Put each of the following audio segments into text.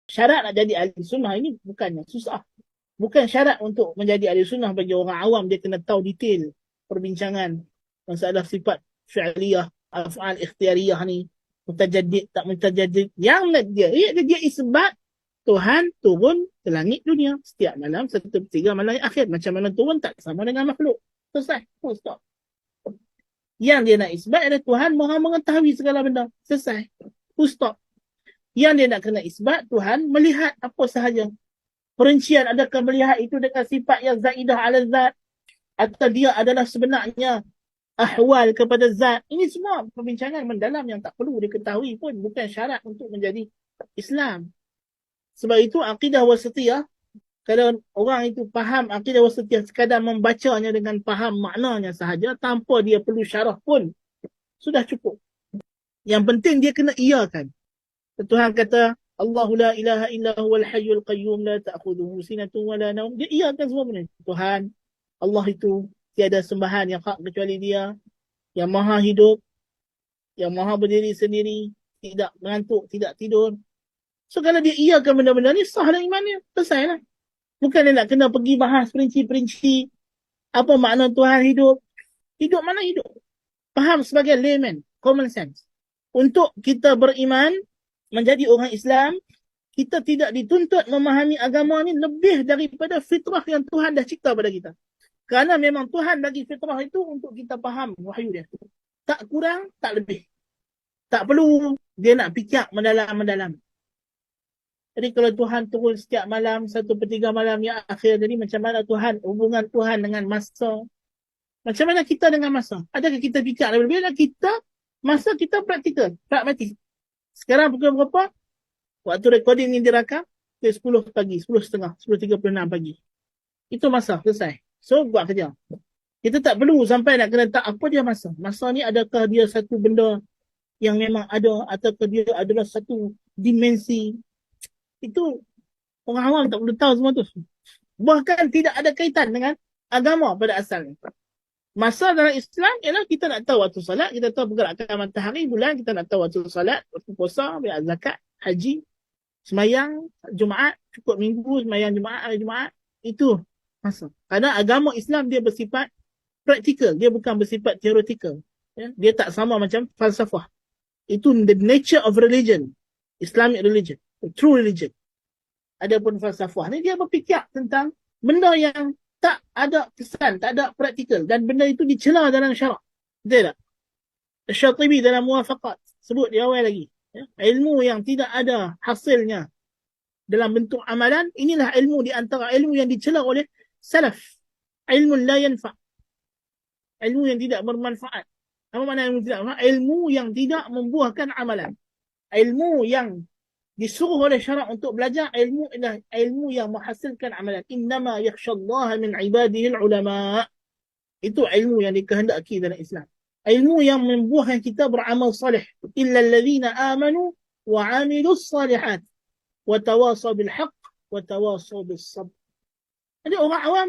Syarat nak jadi ahli sunnah ini bukannya susah. Bukan syarat untuk menjadi ahli sunnah bagi orang awam, dia kena tahu detail perbincangan masalah sifat fi'liyah, af'al ikhtiariyah ni, mutajadid tak mutajadid. Yang dia isbat Tuhan turun ke langit dunia setiap malam 1/3 malam yang akhir. Macam mana turun tak sama dengan makhluk. Selesai. Full stop. Yang dia nak isbat adalah Tuhan maha mengetahui segala benda. Selesai. Full stop. Yang dia nak kena isbat, Tuhan melihat apa sahaja. Perincian adakah melihat itu dengan sifat yang zaidah ala zat, atau dia adalah sebenarnya ahwal kepada zat. Ini semua perbincangan mendalam yang tak perlu diketahui pun. Bukan syarat untuk menjadi Islam. Sebab itu akidah wasatiyah, kalau orang itu faham akidah wasatiyah sekadar membacanya dengan faham maknanya sahaja, tanpa dia perlu syarah pun, sudah cukup. Yang penting dia kena iakan. Tuhan kata, Allahu la ilaha illa huwal hayyul qayyum la ta'khudhuhu sinatun wa la naum. Dia iakan semua benda. Tuhan, Allah itu tiada sembahan yang hak kecuali dia, yang maha hidup, yang maha berdiri sendiri, tidak mengantuk, tidak tidur. So kalau dia iakan benda-benda ni, sahlah imannya. Selesailah. Bukan dia nak kena pergi bahas perinci-perinci apa makna Tuhan hidup. Hidup mana hidup? Faham sebagai layman, common sense. Untuk kita beriman, menjadi orang Islam, kita tidak dituntut memahami agama ni lebih daripada fitrah yang Tuhan dah cipta pada kita. Kerana memang Tuhan bagi fitrah itu untuk kita faham wahyu dia. Tak kurang, tak lebih. Tak perlu dia nak fikir mendalam-mendalam. Jadi kalau Tuhan turun setiap malam, 1/3 malam yang akhir, jadi macam mana Tuhan, hubungan Tuhan dengan masa? Macam mana kita dengan masa? Adakah kita fikir lebih-lebih? Kita, masa kita praktikal, pragmatik. Sekarang pukul berapa? Waktu recording ni dirakam, ke 10 pagi, 10.30, 10.36 pagi. Itu masa, selesai. So, buat kerja. Kita tak perlu sampai nak kena tak apa dia masa. Masa ni adakah dia satu benda yang memang ada, ataukah dia adalah satu dimensi. Itu orang awam tak perlu tahu semua tu. Bahkan tidak ada kaitan dengan agama pada asalnya. Masa dalam Islam ialah kita nak tahu waktu salat, kita tahu pergerakan matahari, bulan, kita nak tahu waktu salat, waktu puasa, bayar zakat, haji, semayang, Jumaat, cukup minggu, semayang Jumaat, hari Jumaat. Itu masa. Kerana agama Islam dia bersifat praktikal, dia bukan bersifat teoretikal. Ya? Dia tak sama macam falsafah. Itu the nature of religion, Islamic religion, the true religion. Adapun falsafah ni dia berfikir tentang benda yang tak ada kesan, tak ada praktikal, dan benda itu dicela dalam syarak. Betul tak? Syatibi dalam Muwafaqat sebut di awal lagi, ya? Ilmu yang tidak ada hasilnya dalam bentuk amalan, inilah ilmu di antara ilmu yang dicela oleh salaf. Ilmu la yanfa', ilmu yang tidak bermanfaat. Apa makna ilmu tidak bermanfaat? Ilmu yang tidak membuahkan amalan. Ilmu yang disuruh oleh syarak untuk belajar, ilmu adalah ilmu yang menghasilkan amalan. Innama yakhshallaha min ibadihi ulama. Itu ilmu yang dikehendaki dalam Islam. Ilmu yang membuahkan kita beramal salih. Illa alladhina amanu wa amilus salihat wa tawasaw bil haqq wa tawasaw bis sabr. Jadi orang awam,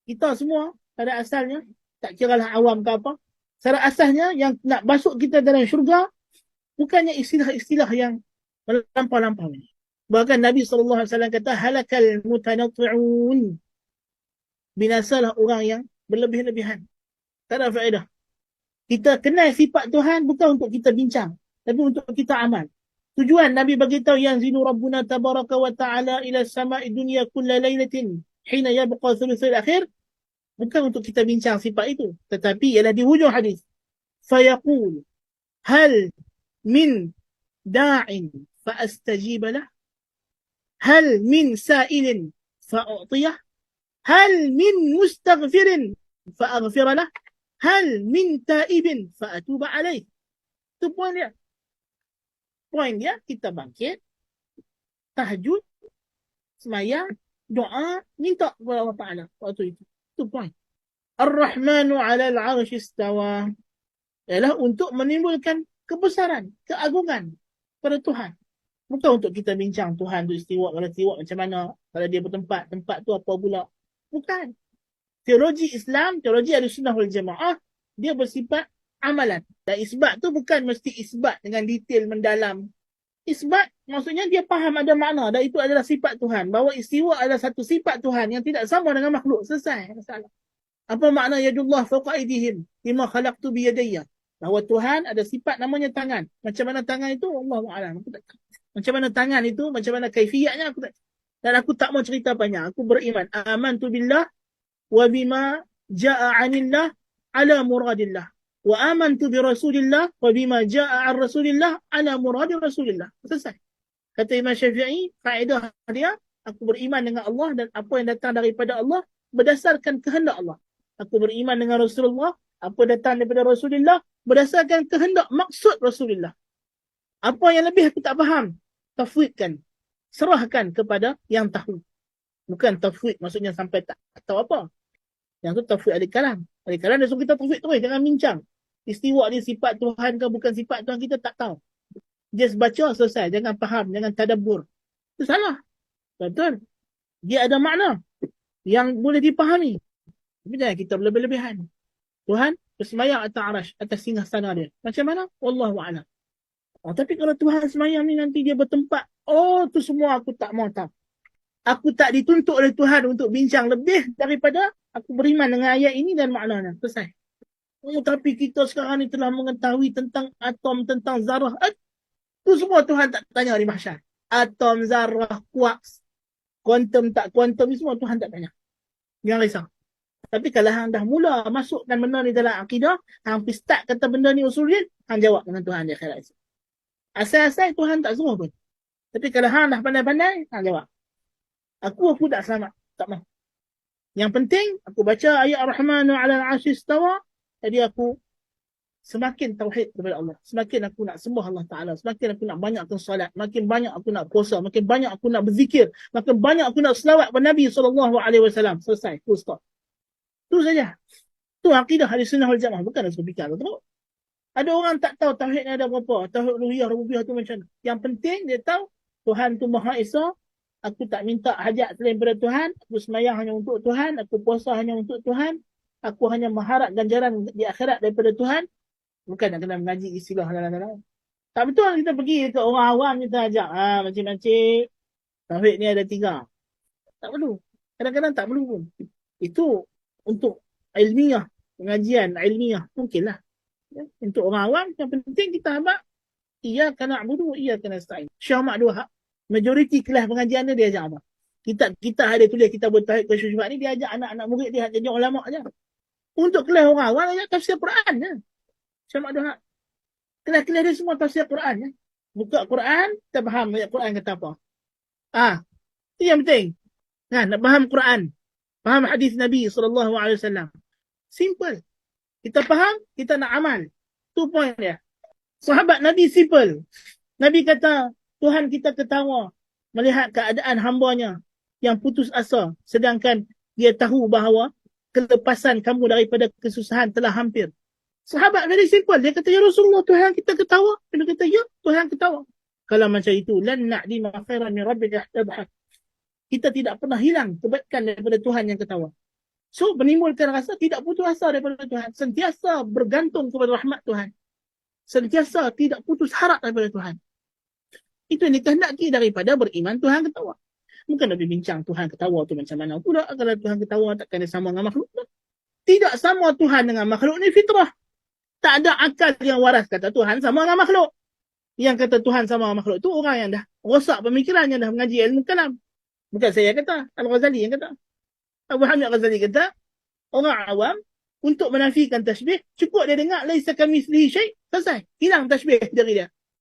kita semua pada asalnya, tak kiralah awam ke apa, secara asalnya yang nak masuk kita dalam syurga bukannya istilah-istilah yang melampau-lampau ini. Bahkan Nabi SAW kata, halakal mutanatti'un. Binasalah orang yang berlebih-lebihan. Tak ada faedah. Kita kenal sifat Tuhan bukan untuk kita bincang, tapi untuk kita amal. Tujuan Nabi beritahu, yanzilu Rabbuna tabaraka wa ta'ala ila sama'i dunya kulla laylatin hina yabqa thuluthil akhir. Bukan untuk kita bincang sifat itu, tetapi ialah di hujung hadis. Fayaqul, hal min da'in فأستجيب له هل من سائل فأعطيه هل من مستغفر فأغفر له هل من تائب فأتوب عليه. Itu poin dia. Poin dia, kita bangkit, tahajud, semayang, doa, minta kepada Allah Ta'ala waktu itu. Itu poin. Ar-Rahmanu 'ala al-'arsy istawa. Ialah untuk menimbulkan kebesaran, keagungan pada Tuhan. Bukan untuk kita bincang Tuhan tu istiwa, kalau istiwa macam mana, kalau dia bertempat, tempat tu apa pula. Bukan. Teologi Islam, teologi Ahlussunnah wal Jamaah, dia bersifat amalan. Dan isbat tu bukan mesti isbat dengan detail mendalam. isbat maksudnya dia faham ada makna dan itu adalah sifat Tuhan. Bahawa istiwa adalah satu sifat Tuhan yang tidak sama dengan makhluk. Selesai masalah. Apa makna yadullah fawqa aydihim lima khalaqtu biyadayya? Bahawa Tuhan ada sifat namanya tangan. Macam mana tangan itu? Allahu a'lam. Aku tak tahu. Macam mana tangan itu? Macam mana kaifiatnya? Aku tak tahu. Dan aku tak mau cerita banyak. Aku beriman. Amantu billah wa bima ja'a 'anillah ala muradillah. Wa amantu bi rasulillah wa bima ja'a 'an rasulillah ala muradi rasulillah. Selesai. Kata Imam Syafi'i, kaedah dia, aku beriman dengan Allah dan apa yang datang daripada Allah berdasarkan kehendak Allah. Aku beriman dengan Rasulullah, apa datang daripada Rasulullah berdasarkan kehendak maksud Rasulullah. Apa yang lebih aku tak faham, tafwidkan. Serahkan kepada yang tahu. Bukan tafwid maksudnya sampai tak tahu apa. Yang tu tafwid ahli kalam. Ahli kalam dia suruh kita tafwid terus, jangan bincang. Istiwa dia sifat Tuhan ke bukan sifat Tuhan, kita tak tahu. Just baca selesai, jangan faham, jangan tadabbur. Itu salah. Betul. Dia ada makna yang boleh dipahami. Tapi jangan kita berlebih-lebihan. Tuhan bersemayam atas arash, atas singgahsana dia. Macam mana? Wallahu a'lam. Tapi kalau Tuhan semayam ni nanti dia bertempat, tu semua aku tak mau tahu. Aku tak dituntut oleh Tuhan untuk bincang lebih daripada aku beriman dengan ayat ini dan maknanya. Selesai. Tapi kita sekarang ni telah mengetahui tentang atom, tentang zarah. Itu semua Tuhan tak tanya di mahsyar. Atom, zarah, kuarks, kuantum tak kuantum, semua Tuhan tak tanya. Jangan risau. Tapi kalau hang dah mula masukkan benda ni dalam akidah, hang start kata benda ni usulin, hang jawab dengan Tuhan di akhirat. Asal-asal Tuhan tak suruh pun. Tapi kalau hang dah pandai-pandai, hang jawab. Aku tak selamat. Tak mahu. Yang penting, aku baca ayat Ar-Rahmanu 'alal 'arsy istawa, jadi aku semakin tauhid kepada Allah. Semakin aku nak sembah Allah Ta'ala. Semakin aku nak banyakkan salat. Makin banyak aku nak puasa. Makin banyak aku nak berzikir. Makin banyak aku nak selawat kepada Nabi SAW. Selesai. Full stop. Itu saja. Itu akidah Ahli Sunnah wal Jamaah. Bukan nak fikir. Ada orang tak tahu tauhid ni ada berapa. Tauhid uluhiyah, rububiyah tu macam mana. Yang penting dia tahu Tuhan tu Maha Esa. Aku tak minta hajat selain daripada Tuhan. Aku semayang hanya untuk Tuhan. Aku puasa hanya untuk Tuhan. Aku hanya mengharap ganjaran di akhirat daripada Tuhan. Bukan nak kena mengaji istilah dalam-dalam. Tak betul kita pergi ke orang awam kita ajak. Makcik-makcik. Tauhid ni ada 3. Tak perlu. Kadang-kadang tak perlu pun. Itu untuk ilmiah. Pengajian ilmiah. Mungkinlah. Ya. Untuk orang awam, yang penting kita habak. Ia kena abudu, ia kena stain. Syah Mak Dua. Majoriti kelas pengajian dia ajak apa? Kita ada tulis kita buat tauhid kesyusyuat ni, dia ajak anak-anak murid dia jadi ulama aja. Untuk kelas orang awam, ajak tafsir Quran je. Sama ada kelas-kelas dia semua tafsir Quran ya. Buka Quran, kita faham ayat Quran kata apa. Itu yang penting. Nak faham Quran. Faham hadis Nabi SAW. Simple. Kita faham, kita nak amal. Tu point dia. Sahabat Nabi simple. Nabi kata, Tuhan kita ketawa melihat keadaan hambanya yang putus asa. Sedangkan dia tahu bahawa kelepasan kamu daripada kesusahan telah hampir. Sahabat very simple. Dia kata, ya Rasulullah, Tuhan kita ketawa. Dia kata, ya, Tuhan ketawa. Kalau macam itu, lan na'dima khairan min rabbika ihtabhak. Kita tidak pernah hilang kebaikan daripada Tuhan yang ketawa. So, menimbulkan rasa tidak putus asa daripada Tuhan. Sentiasa bergantung kepada rahmat Tuhan. Sentiasa tidak putus harap daripada Tuhan. Itu yang dikehendaki daripada beriman Tuhan ketawa. Bukan nak bincang Tuhan ketawa tu macam mana pula. Kalau Tuhan ketawa takkan dia sama dengan makhluk. Tidak sama Tuhan dengan makhluk ni fitrah. Tak ada akal yang waras kata Tuhan sama dengan makhluk. Yang kata Tuhan sama dengan makhluk tu orang yang dah rosak pemikirannya, dah mengaji ilmu kalam. Bukan saya kata, Al-Ghazali yang kata. Abu Hamid Al-Ghazali kata, orang awam untuk menafikan tasbih, cukup dia dengar laisa kamitslihi syai', selesai. Hilang tasbih dari dia.